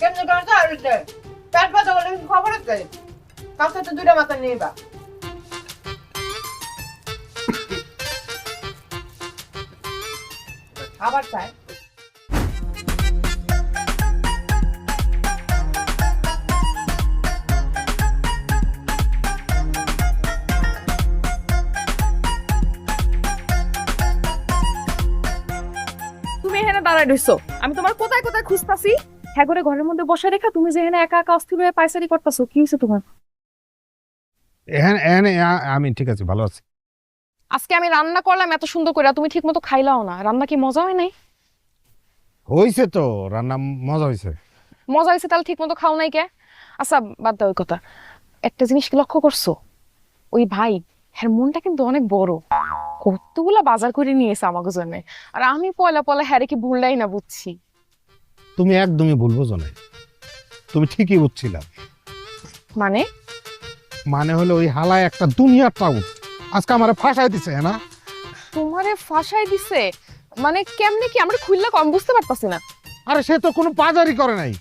কেমনে করে তো আর পেট ব্যথা বলে খবর আছে কাউকে তো দুইটা মাথা নিবা খাবার চাই তুমি এখানে দাঁড়ায় রইছো, আমি তোমার কোথায় কোথায় খুঁজতাছি। হ্যাঁ করে ঘরের মধ্যে বসে রেখা তুমি যে এখানে একা একা অস্থির হয়ে পায়চারি করতেছো, কি হয়েছে তোমার? এখানে এখানে আমি ঠিক আছে, ভালো আছি। আজকে আমি রান্না করলাম এত সুন্দর করে, তুমি ঠিক মতো খাইলাও না। রান্না কি মজা হয় নাই? হয়েছে তো, রান্না মজা হয়েছে। মজা হয়েছে তাহলে ঠিক মতো খাও নাই কে? আচ্ছা বাদ দাও ওই কথা। একটা জিনিস কি লক্ষ্য করছো? ওই ভাই, হ্যাঁ মনটা কিন্তু অনেক বড়, কতগুলা বাজার করে নিয়েছে আমাকে জন্য। আর আমি পয়লা পয়লা হ্যারে কি ভুললাই না বুঝছি। তুমি একদমই ভুল বোঝো নাই, তুমি ঠিকই বুঝছিলা। মানে মানে হলো ওই হালায় একটা দুনিয়ার টাউট আজকে আমারে ফাঁসাই দিছে না। তোমারে ফাঁসাই দিছে মানে কেমনে কি আমরা খুললা কম বুঝতে পারতাছি না। আরে সে তো কোনো বাজারই করে নাই।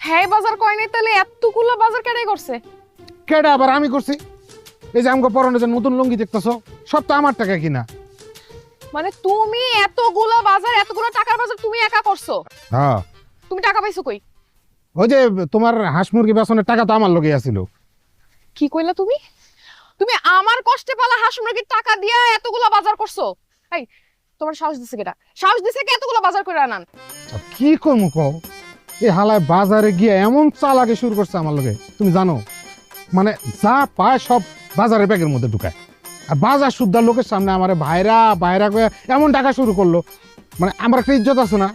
হ্যাঁ বাজার করে নাই তাহলে এতগুলা বাজার কেডাই করছে? কেডা আবার আমি করছি? এই যে আমাকে পরনে যে নতুন লুঙ্গি দেখতেছো, সব তো আমার টাকা কিনা। মানে তুমি এতগুলা বাজার, এতগুলা টাকার বাজার তুমি একা করছো? হ্যাঁ, তুমি টাকা পাইছো কই? ওই যে তোমার হাঁস মুরগি বেচনের টাকা তো আমার লগে আছিল। কি কইলা তুমি? তুমি আমার কষ্টে পালা হাঁস মুরগির টাকা দিয়া এতগুলা বাজার করছো? এই তোমার সাহস দিছে কেডা? সাহস দিছে কে এতগুলা বাজার করে আনান? কি করবো কও, এই হালায় বাজারে গিয়ে এমন চালাকি শুরু করছে আমার লগে, তুমি জানো? মানে যা পায় সব বাজারের ব্যাগের মধ্যে ঢুকায়। আর বাজার সুদ্ধার লোকের সামনে আমার ভাইরা ভাইরা করে এমন টাকা শুরু করলো, মানে আমার একটা ইজ্জত আছে না।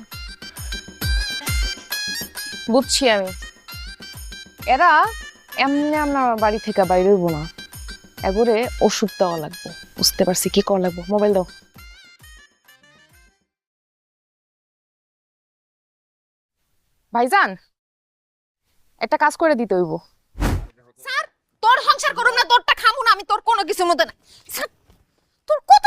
বুঝছি আমি, এরা এমনি আমরা বাড়ি থেকে বাইরে হইব না, এবারে ওষুধ দেওয়া লাগবে। বুঝতে পারছি কি করা লাগবে। মোবাইল দাও। ভাইজান একটা কাজ করে দিতে হইব। স্যার তোর সংসার করুম না, তোরটা খামু না আমি, তোর কোনো কিছুর মধ্যে না। স্যার তোর কত